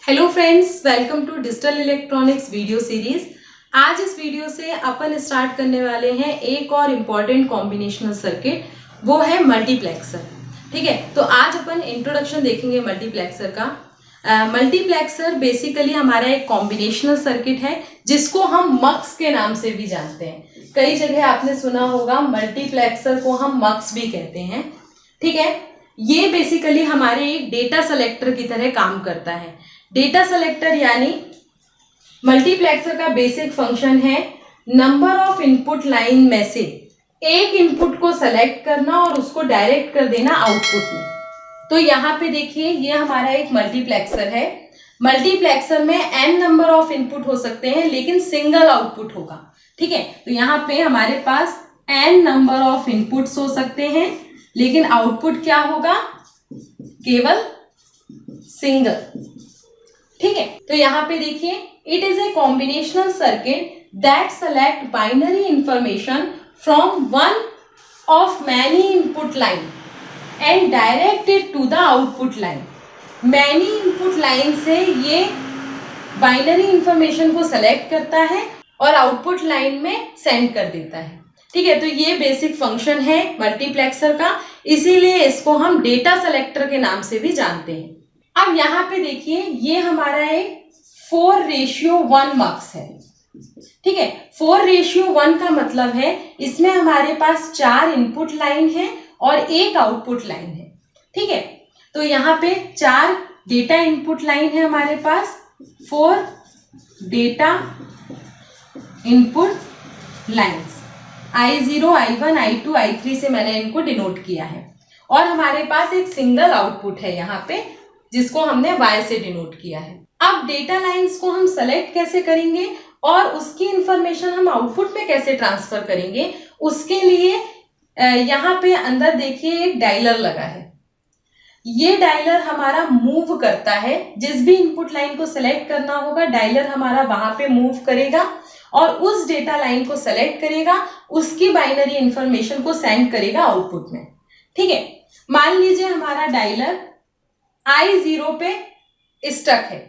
Hello friends, welcome to digital electronics video series. आज इस video से अपन स्टार्ट करने वाले हैं एक और इम्पॉर्टेंट कॉम्बिनेशनल सर्किट, वो है मल्टीप्लेक्सर। ठीक है, तो आज अपन इंट्रोडक्शन देखेंगे मल्टीप्लेक्सर का। मल्टीप्लेक्सर बेसिकली हमारा एक कॉम्बिनेशनल सर्किट है जिसको हम मक्स के नाम से भी जानते हैं। कई जगह आपने सुना होगा मल्टीप्लेक्सर को हम मक्स भी कहते हैं। ठीक है, ये बेसिकली हमारे एक डेटा सेलेक्टर की तरह काम करता है। डेटा सेलेक्टर यानी मल्टीप्लेक्सर का बेसिक फंक्शन है नंबर ऑफ इनपुट लाइन में से एक इनपुट को सेलेक्ट करना और उसको डायरेक्ट कर देना आउटपुट में। तो यहाँ पे देखिए, ये हमारा एक मल्टीप्लेक्सर है। मल्टीप्लेक्सर में n नंबर ऑफ इनपुट हो सकते हैं लेकिन सिंगल आउटपुट होगा। ठीक है, तो यहाँ पे हमारे पास n नंबर ऑफ इनपुट्स हो सकते हैं लेकिन आउटपुट क्या होगा, केवल सिंगल। ठीक है, तो यहाँ पे देखिए, it is a combinational circuit that select binary information from one of many input line and direct it to the output line. Many input line से ये बाइनरी इंफॉर्मेशन को सेलेक्ट करता है और आउटपुट लाइन में सेंड कर देता है। ठीक है, तो ये बेसिक फंक्शन है मल्टीप्लेक्सर का, इसीलिए इसको हम डेटा सेलेक्टर के नाम से भी जानते हैं। अब यहाँ पे देखिए, ये हमारा एक 4:1 मक्स है। ठीक है, 4:1 का मतलब है इसमें हमारे पास 4 इनपुट लाइन है और एक आउटपुट लाइन है। ठीक है, तो यहाँ पे 4 डेटा इनपुट लाइन है हमारे पास, 4 data input lines, I0, I1, I2, I3 से मैंने इनको डिनोट किया है। और हमारे पास एक सिंगल आउटपुट है यहाँ पे जिसको हमने Y से डिनोट किया है। अब डेटा लाइंस को हम सेलेक्ट कैसे करेंगे और उसकी इंफॉर्मेशन हम आउटपुट में कैसे ट्रांसफर करेंगे, उसके लिए यहाँ पे अंदर देखिए एक डायलर लगा है। ये डायलर हमारा मूव करता है, जिस भी इनपुट लाइन को सेलेक्ट करना होगा डायलर हमारा वहां पे मूव करेगा और उस डेटा लाइन को सेलेक्ट करेगा, उसकी बाइनरी इंफॉर्मेशन को सेंड करेगा आउटपुट में। ठीक है, मान लीजिए हमारा डायलर I0 पे स्टक है।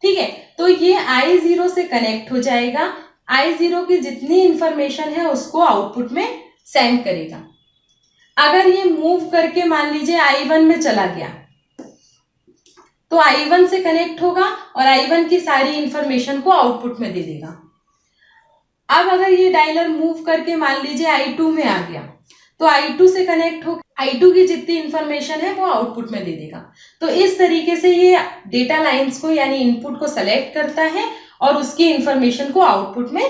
ठीक है, तो ये I0 से कनेक्ट हो जाएगा, I0 की जितनी इंफॉर्मेशन है उसको आउटपुट में सेंड करेगा। अगर ये मूव करके मान लीजिए I1 में चला गया तो I1 से कनेक्ट होगा और I1 की सारी इंफॉर्मेशन को आउटपुट में दे देगा। अब अगर ये डायलर मूव करके मान लीजिए I2 में आ गया तो I2 से कनेक्ट हो, I2 की जितनी इंफॉर्मेशन है वो आउटपुट में दे देगा। तो इस तरीके से ये डेटा लाइंस को यानी इनपुट को सेलेक्ट करता है और उसकी इंफॉर्मेशन को आउटपुट में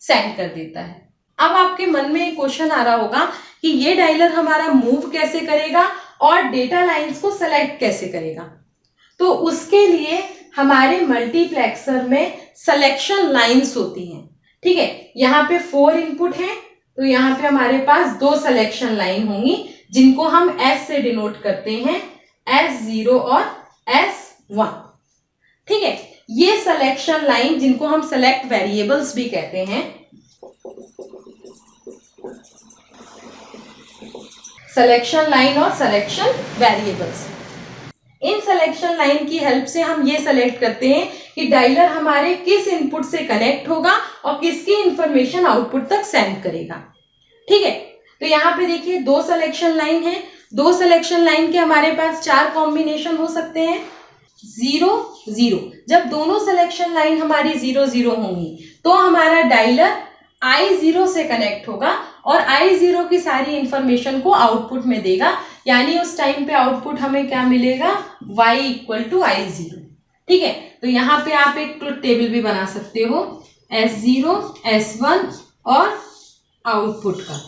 सेंड कर देता है। अब आपके मन में एक क्वेश्चन आ रहा होगा कि ये डायलर हमारा मूव कैसे करेगा और डेटा लाइंस को सेलेक्ट कैसे करेगा। तो उसके लिए हमारे मल्टीप्लेक्सर में सिलेक्शन लाइंस होती हैं। ठीक है, यहाँ पे 4 इनपुट है तो यहाँ पे हमारे पास 2 सिलेक्शन लाइन होंगी जिनको हम S से डिनोट करते हैं, S0 और S1। ठीक है, ये सिलेक्शन लाइन जिनको हम सेलेक्ट वेरिएबल्स भी कहते हैं, सिलेक्शन लाइन और selection variables. In selection line की हेल्प से हम ये सेलेक्ट करते हैं कि डायलर हमारे किस इनपुट से कनेक्ट होगा और किसकी इंफॉर्मेशन आउटपुट तक सेंड करेगा। ठीक है, तो यहाँ पे देखिए 2 सिलेक्शन लाइन है। 2 सिलेक्शन लाइन के हमारे पास 4 कॉम्बिनेशन हो सकते हैं। 0 0, जब दोनों सिलेक्शन लाइन हमारी 0 0 होंगी तो हमारा डायलर I0 से कनेक्ट होगा और I0 की सारी इंफॉर्मेशन को आउटपुट में देगा, यानी उस टाइम पे आउटपुट हमें क्या मिलेगा, Y = I0। ठीक है, तो यहाँ पे आप एक ट्रुथ टेबल भी बना सकते हो, S0 S1 और आउटपुट का।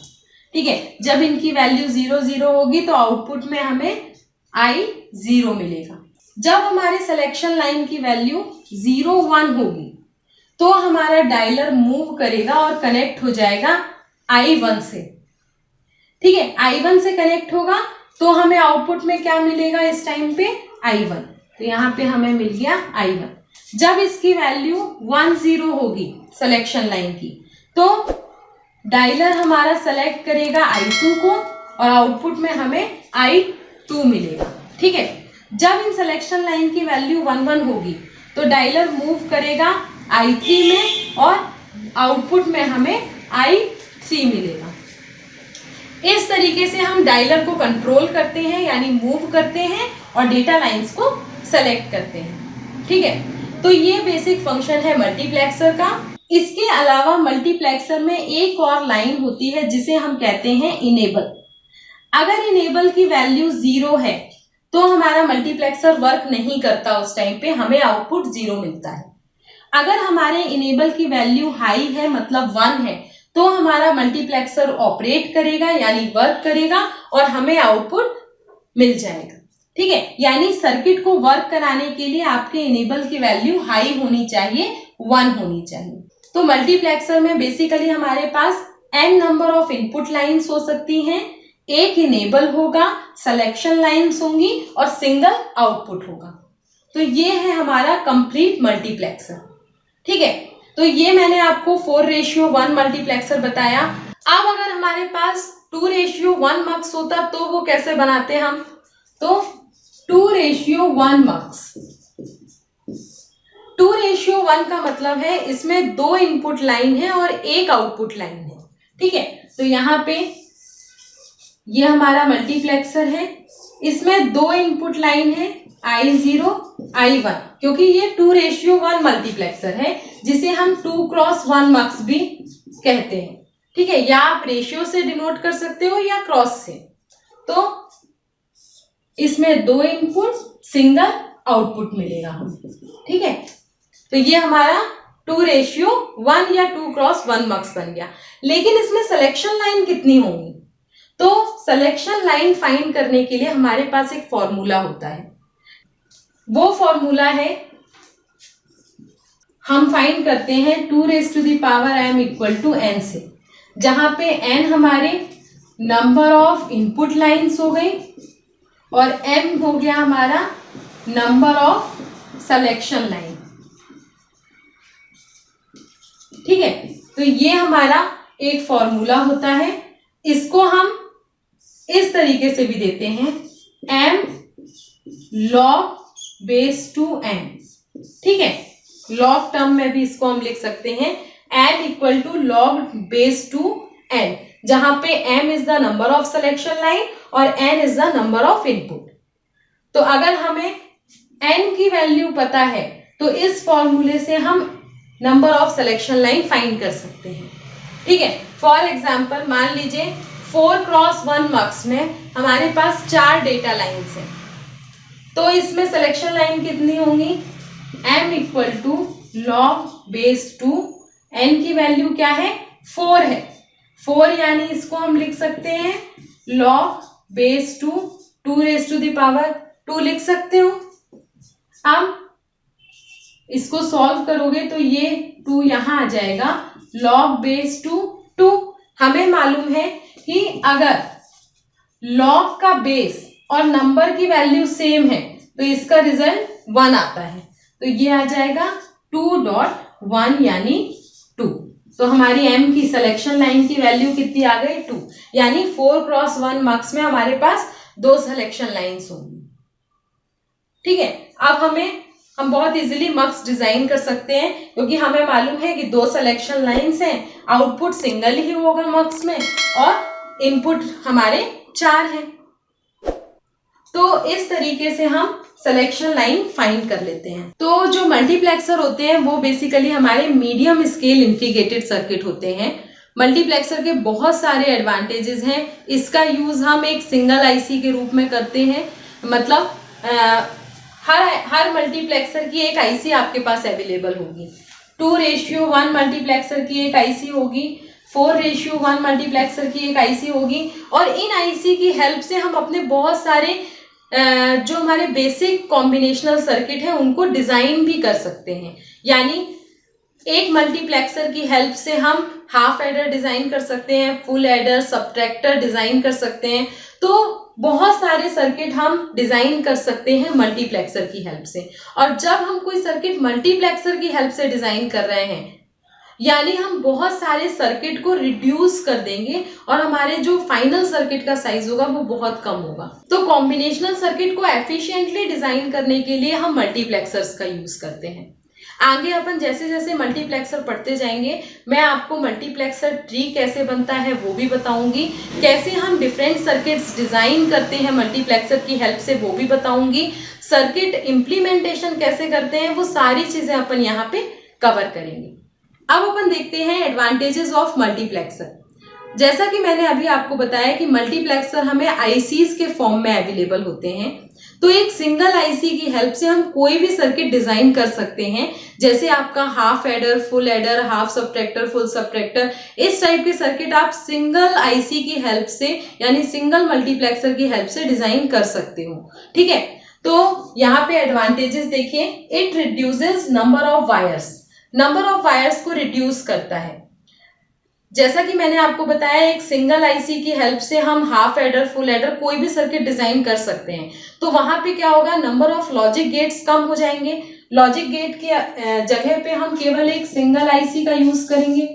ठीक है, जब इनकी वैल्यू 0 0 होगी तो आउटपुट में हमें I0 मिलेगा। जब हमारे सिलेक्शन लाइन की वैल्यू 0 1 होगी तो हमारा डायलर मूव करेगा और कनेक्ट हो जाएगा I1 से। ठीक है, I1 से कनेक्ट होगा तो हमें आउटपुट में क्या मिलेगा इस टाइम पे, I1। तो यहाँ पे हमें मिल गया I1। जब इसकी वैल्यू 1 0 होगी सिलेक्शन लाइन की तो डायलर हमारा सेलेक्ट करेगा I2 को और आउटपुट में हमें I2 मिलेगा। ठीक है, जब इन सिलेक्शन लाइन की वैल्यू 1 1 होगी तो डायलर मूव करेगा I3 में और आउटपुट में हमें I3 मिलेगा। इस तरीके से हम डायलर को कंट्रोल करते हैं, यानी मूव करते हैं और डेटा लाइंस को सेलेक्ट करते हैं। ठीक है, तो ये बेसिक फंक्शन है मल्टीप्लेक्सर का। इसके अलावा मल्टीप्लेक्सर में एक और लाइन होती है जिसे हम कहते हैं इनेबल। अगर इनेबल की वैल्यू 0 है तो हमारा मल्टीप्लेक्सर वर्क नहीं करता, उस टाइम पे हमें आउटपुट 0 मिलता है। अगर हमारे इनेबल की वैल्यू हाई है, मतलब 1 है, तो हमारा मल्टीप्लेक्सर ऑपरेट करेगा, यानी वर्क करेगा और हमें आउटपुट मिल जाएगा। ठीक है, यानी सर्किट को वर्क कराने के लिए आपके इनेबल की वैल्यू हाई होनी चाहिए, 1 होनी चाहिए। तो मल्टीप्लेक्सर में बेसिकली हमारे पास n number of input lines हो सकती हैं, एक इनेबल होगा, सिलेक्शन लाइंस होंगी और सिंगल आउटपुट होगा। तो ये है हमारा कंप्लीट मल्टीप्लेक्सर। ठीक है, तो ये मैंने आपको 4:1 मल्टीप्लेक्सर बताया। अब अगर हमारे पास 2:1 मक्स होता तो वो कैसे बनाते हम? तो 2:1 मक्स, 2:1 का मतलब है इसमें 2 इनपुट लाइन है और एक आउटपुट लाइन है। ठीक है, तो यहाँ पे ये हमारा मल्टीप्लेक्सर है, इसमें 2 इनपुट लाइन है I0 I1, क्योंकि ये 2:1 मल्टीप्लेक्सर है जिसे हम 2x1 मक्स भी कहते हैं। ठीक है, या आप रेशियो से डिनोट कर सकते हो या क्रॉस से। तो इसमें 2 इनपुट सिंगल आउटपुट मिलेगा हमें। ठीक है, तो ये हमारा 2:1 या 2x1 मक्स बन गया। लेकिन इसमें सिलेक्शन लाइन कितनी होंगी? तो सिलेक्शन लाइन फाइंड करने के लिए हमारे पास एक फॉर्मूला होता है। वो फॉर्मूला है, हम फाइंड करते हैं 2m = n से, जहां पे n हमारे नंबर ऑफ इनपुट लाइंस हो गई और m हो गया हमारा नंबर ऑफ सिलेक्शन लाइन। ठीक है, तो ये हमारा एक फॉर्मूला होता है। इसको हम इस तरीके से भी देते हैं, m log base two n। ठीक है, लॉग टर्म में भी इसको हम लिख सकते हैं n = log base two n, जहां पे m is the number of selection line और n is the number of input. तो अगर हमें n की वैल्यू पता है तो इस फॉर्मूले से हम number of selection line find कर सकते हैं। ठीक है, फॉर एग्जाम्पल मान लीजिए 4x1 मक्स में हमारे पास 4 डेटा लाइन्स हैं, तो इसमें सिलेक्शन लाइन कितनी होंगी? m = log base two n की वैल्यू क्या है? 4 है। 4 यानी इसको हम लिख सकते हैं log बेस टू 2 लिख सकते हो। अब इसको सॉल्व करोगे तो ये 2 यहाँ आ जाएगा, log बेस टू 2। हमें मालूम है कि अगर log का बेस और नंबर की वैल्यू सेम है तो इसका रिजल्ट 1 आता है। तो ये आ जाएगा 2.1 यानी 2। तो हमारी m की सिलेक्शन लाइन की वैल्यू कितनी आ गई? 2। यानी 4x1 मक्स में हमारे पास 2 सिलेक्शन लाइंस होंगी। ठीक है, अब हम बहुत इजीली मक्स डिजाइन कर सकते हैं, क्योंकि हमें मालूम है कि 2 सिलेक्शन लाइंस हैं, आउटपुट सिंगल ही होगा मक्स में और इनपुट हमारे 4 हैं। तो इस तरीके से हम सिलेक्शन लाइन फाइंड कर लेते हैं। तो जो मल्टीप्लेक्सर होते हैं वो बेसिकली हमारे मीडियम स्केल इंटीग्रेटेड सर्किट होते हैं। मल्टीप्लेक्सर के बहुत सारे एडवांटेजेस हैं। इसका यूज हम एक सिंगल आईसी के रूप में करते हैं, मतलब हर मल्टीप्लेक्सर की एक आईसी आपके पास अवेलेबल होगी। 2:1 मल्टीप्लेक्सर की एक आईसी होगी, 4:1 मल्टीप्लेक्सर की एक आईसी होगी, और इन आईसी की हेल्प से हम अपने बहुत सारे जो हमारे बेसिक कॉम्बिनेशनल सर्किट है उनको डिजाइन भी कर सकते हैं। यानी एक मल्टीप्लेक्सर की हेल्प से हम हाफ एडर डिजाइन कर सकते हैं, फुल एडर, सब्ट्रैक्टर डिजाइन कर सकते हैं। तो बहुत सारे सर्किट हम डिजाइन कर सकते हैं मल्टीप्लेक्सर की हेल्प से। और जब हम कोई सर्किट मल्टीप्लेक्सर की हेल्प से डिजाइन कर रहे हैं यानी हम बहुत सारे सर्किट को रिड्यूस कर देंगे और हमारे जो फाइनल सर्किट का साइज होगा वो बहुत कम होगा। तो कॉम्बिनेशनल सर्किट को एफिशिएंटली डिजाइन करने के लिए हम मल्टीप्लेक्सर्स का यूज करते हैं। आगे अपन जैसे जैसे मल्टीप्लेक्सर पढ़ते जाएंगे मैं आपको मल्टीप्लेक्सर ट्री कैसे बनता है वो भी बताऊंगी, कैसे हम डिफरेंट सर्किट्स डिजाइन करते हैं मल्टीप्लेक्सर की हेल्प से वो भी बताऊंगी, सर्किट इम्प्लीमेंटेशन कैसे करते हैं वो सारी चीजें अपन यहाँ पे कवर करेंगे। अब अपन देखते हैं एडवांटेजेस ऑफ मल्टीप्लेक्सर। जैसा कि मैंने अभी आपको बताया कि मल्टीप्लेक्सर हमें आईसीज के फॉर्म में अवेलेबल होते हैं, तो एक सिंगल आईसी की हेल्प से हम कोई भी सर्किट डिजाइन कर सकते हैं। जैसे आपका half adder, full adder, half subtractor, full subtractor, इस टाइप के सर्किट आप सिंगल आईसी की हेल्प से यानी सिंगल मल्टीप्लेक्सर की हेल्प से डिजाइन कर सकते हो। ठीक है, तो यहाँ पे एडवांटेजेस देखिए, it reduces number of wires, number of wires को रिड्यूस करता है। जैसा कि मैंने आपको बताया एक सिंगल आईसी की हेल्प से हम हाफ एडर, फुल एडर कोई भी सर्किट डिजाइन कर सकते हैं। तो वहां पे क्या होगा, नंबर ऑफ लॉजिक गेट्स कम हो जाएंगे। लॉजिक गेट के जगह पे हम केवल एक सिंगल आईसी का यूज करेंगे,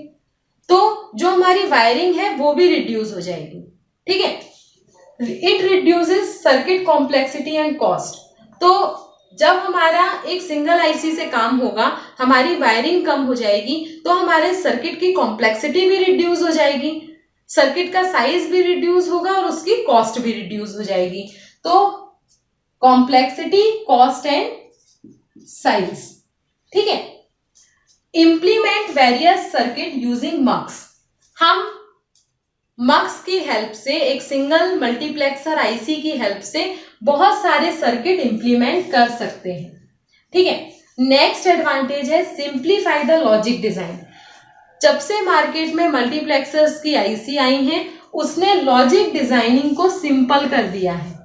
तो जो हमारी वायरिंग है वो भी रिड्यूस हो जाएगी। ठीक है, it reduces circuit complexity and cost. तो जब हमारा एक सिंगल आईसी से काम होगा, हमारी वायरिंग कम हो जाएगी, तो हमारे सर्किट की कॉम्प्लेक्सिटी भी रिड्यूस हो जाएगी, सर्किट का साइज भी रिड्यूस होगा और उसकी कॉस्ट भी रिड्यूस हो जाएगी। तो कॉम्प्लेक्सिटी, कॉस्ट एंड साइज। ठीक है, इंप्लीमेंट वेरियस सर्किट यूजिंग मक्स। हम मक्स की हेल्प से, एक सिंगल मल्टीप्लेक्सर आईसी की हेल्प से बहुत सारे सर्किट इंप्लीमेंट कर सकते हैं। ठीक है, नेक्स्ट एडवांटेज है सिंप्लीफाई द लॉजिक डिजाइन। जब से मार्केट में मल्टीप्लेक्सर्स की आईसी आई हैं, उसने लॉजिक डिजाइनिंग को सिंपल कर दिया है।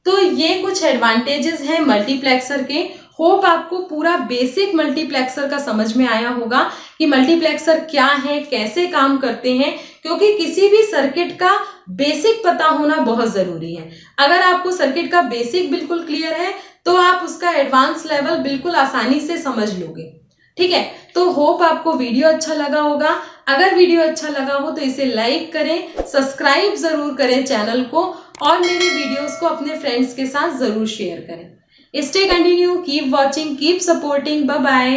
तो ये कुछ एडवांटेजेस हैं मल्टीप्लेक्सर के। होप आपको पूरा बेसिक मल्टीप्लेक्सर का समझ में आया होगा कि मल्टीप्लेक्सर क्या है, कैसे काम करते हैं, क्योंकि किसी भी सर्किट का बेसिक पता होना बहुत जरूरी है। अगर आपको सर्किट का बेसिक बिल्कुल क्लियर है तो आप उसका एडवांस लेवल बिल्कुल आसानी से समझ लोगे। ठीक है, तो होप आपको वीडियो अच्छा लगा होगा। अगर वीडियो अच्छा लगा हो तो इसे लाइक करें, सब्सक्राइब जरूर करें चैनल को और मेरे वीडियोस को अपने फ्रेंड्स के साथ जरूर शेयर करें। Stay continue, keep watching, keep supporting, bye bye.